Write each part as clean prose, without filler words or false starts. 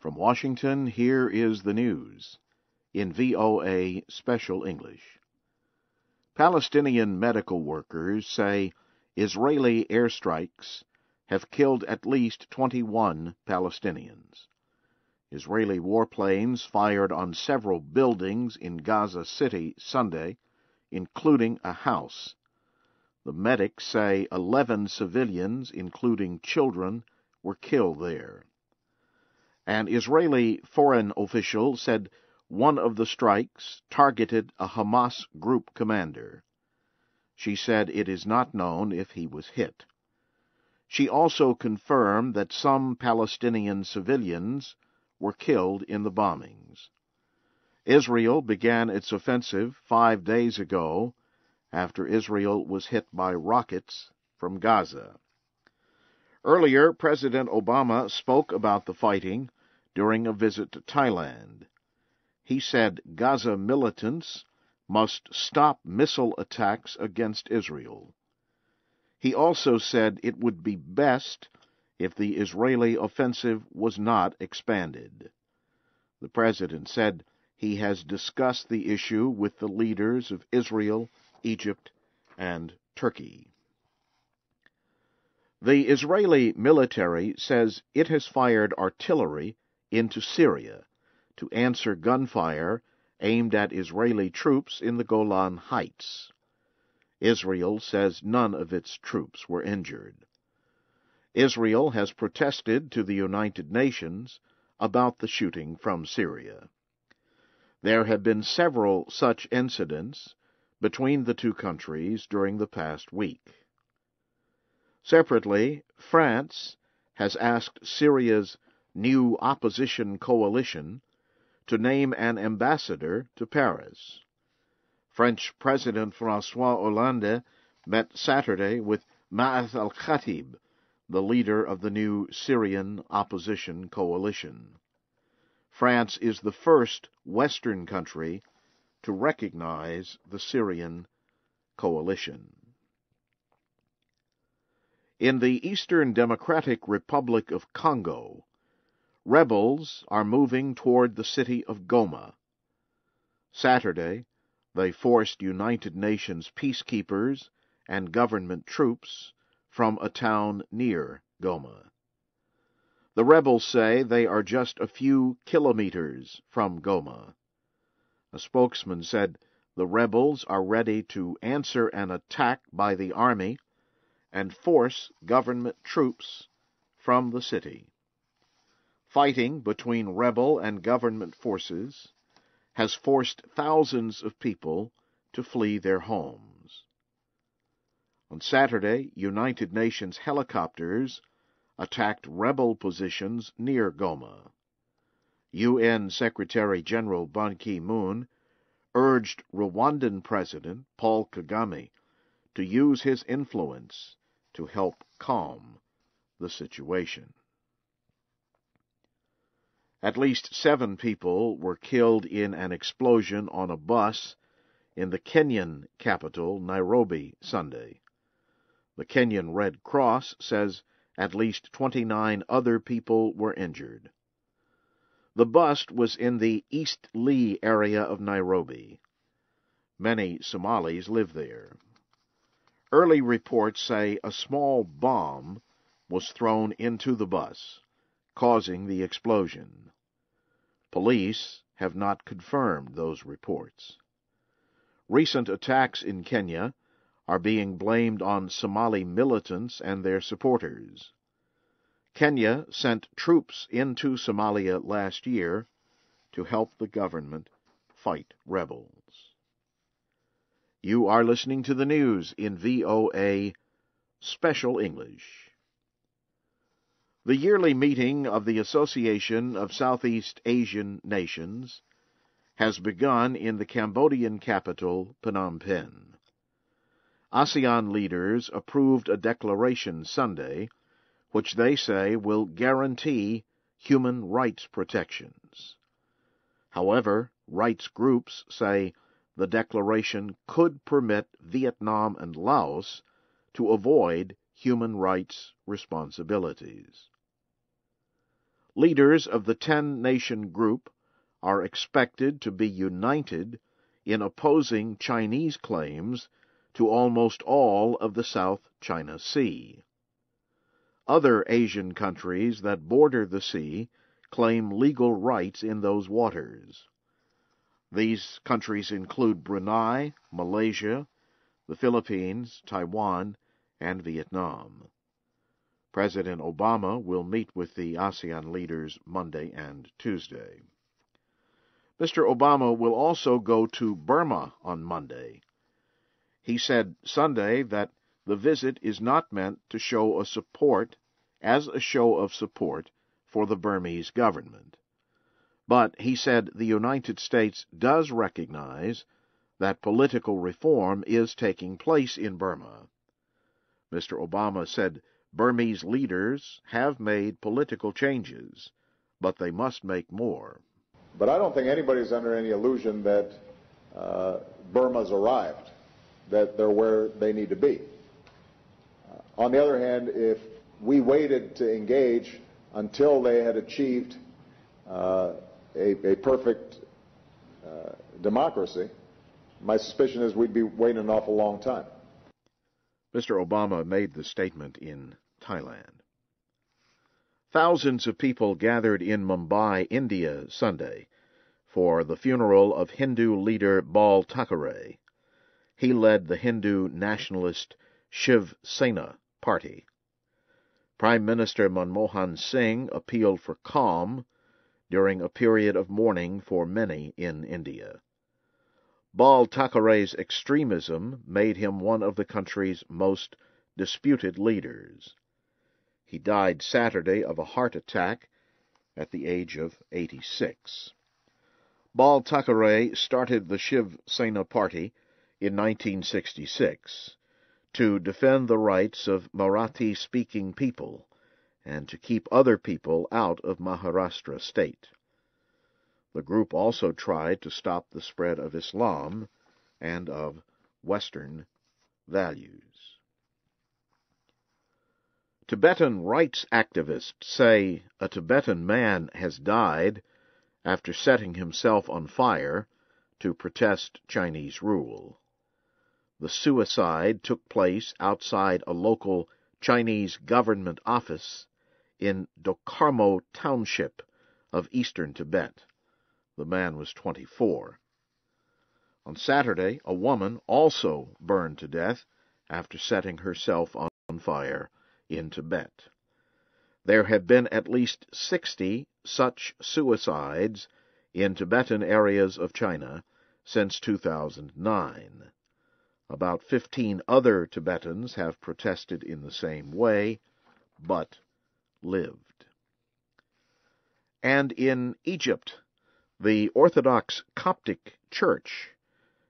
From Washington, here is the news in VOA Special English. Palestinian medical workers say Israeli airstrikes have killed at least 21 Palestinians. Israeli warplanes fired on several buildings in Gaza City Sunday, including a house. The medics say 11 civilians, including children, were killed there. An Israeli foreign official said one of the strikes targeted a Hamas group commander. She said it is not known if he was hit. She also confirmed that some Palestinian civilians were killed in the bombings. Israel began its offensive 5 days ago after Israel was hit by rockets from Gaza. Earlier, President Obama spoke about the fighting during a visit to Thailand. He said Gaza militants must stop missile attacks against Israel. He also said it would be best if the Israeli offensive was not expanded. The president said he has discussed the issue with the leaders of Israel, Egypt, and Turkey. The Israeli military says it has fired artillery into Syria to answer gunfire aimed at Israeli troops in the Golan Heights. Israel says none of its troops were injured. Israel has protested to the United Nations about the shooting from Syria. There have been several such incidents between the two countries during the past week. Separately, France has asked Syria's new opposition coalition to name an ambassador to Paris. French President François Hollande met Saturday with Ma'ath al-Khatib, the leader of the new Syrian opposition coalition. France is the first Western country to recognize the Syrian coalition. In the Eastern Democratic Republic of Congo, rebels are moving toward the city of Goma. Saturday, they forced United Nations peacekeepers and government troops from a town near Goma. The rebels say they are just a few kilometers from Goma. A spokesman said the rebels are ready to answer an attack by the army and force government troops from the city. Fighting between rebel and government forces has forced thousands of people to flee their homes. On Saturday, United Nations helicopters attacked rebel positions near Goma. UN Secretary-General Ban Ki-moon urged Rwandan President Paul Kagame to use his influence to help calm the situation. At least 7 people were killed in an explosion on a bus in the Kenyan capital, Nairobi, Sunday. The Kenyan Red Cross says at least 29 other people were injured. The bus was in the East Lee area of Nairobi. Many Somalis live there. Early reports say a small bomb was thrown into the bus, causing the explosion. Police have not confirmed those reports. Recent attacks in Kenya are being blamed on Somali militants and their supporters. Kenya sent troops into Somalia last year to help the government fight rebels. You are listening to the news in VOA Special English. The yearly meeting of the Association of Southeast Asian Nations has begun in the Cambodian capital, Phnom Penh. ASEAN leaders approved a declaration Sunday, which they say will guarantee human rights protections. However, rights groups say the declaration could permit Vietnam and Laos to avoid human rights responsibilities. leaders of the 10-nation group are expected to be united in opposing Chinese claims to almost all of the South China Sea. Other Asian countries that border the sea claim legal rights in those waters. These countries include Brunei, Malaysia, the Philippines, Taiwan, and Vietnam. President Obama will meet with the ASEAN leaders Monday and Tuesday. Mr. Obama will also go to Burma on Monday. He said Sunday that the visit is not meant to show a show of support for the Burmese government. But he said the United States does recognize that political reform is taking place in Burma. Mr. Obama said Burmese leaders have made political changes, but they must make more. But I don't think anybody's under any illusion that Burma's arrived, that they're where they need to be. On the other hand, if we waited to engage until they had achieved a perfect democracy, my suspicion is we'd be waiting an awful long time. Mr. Obama made the statement in Thailand. Thousands of people gathered in Mumbai, India, Sunday for the funeral of Hindu leader Bal Thackeray. He led the Hindu nationalist Shiv Sena party. Prime Minister Manmohan Singh appealed for calm during a period of mourning for many in India. Bal Thackeray's extremism made him one of the country's most disputed leaders. He died Saturday of a heart attack at the age of 86. Bal Thackeray started the Shiv Sena party in 1966 to defend the rights of Marathi-speaking people and to keep other people out of Maharashtra state. The group also tried to stop the spread of Islam and of Western values. Tibetan rights activists say a Tibetan man has died after setting himself on fire to protest Chinese rule. The suicide took place outside a local Chinese government office in Dokkarmo Township of eastern Tibet. The man was 24. On Saturday, a woman also burned to death after setting herself on fire in Tibet. There have been at least 60 such suicides in Tibetan areas of China since 2009. About 15 other Tibetans have protested in the same way, but lived. And in Egypt, the Orthodox Coptic Church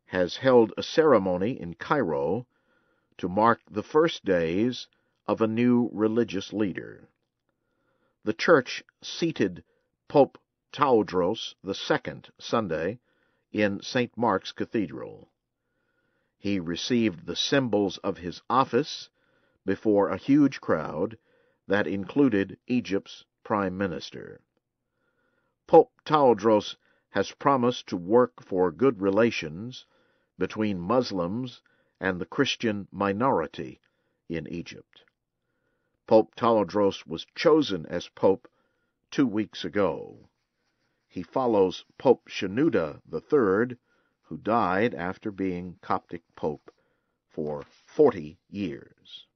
has held a ceremony in Cairo to mark the first days of a new religious leader. The church seated Pope Taudros II Sunday in St. Mark's Cathedral. He received the symbols of his office before a huge crowd that included Egypt's Prime Minister. Pope Taudros has promised to work for good relations between Muslims and the Christian minority in Egypt. Pope Taudros was chosen as Pope 2 weeks ago. He follows Pope Shenouda III, who died after being Coptic Pope for 40 years.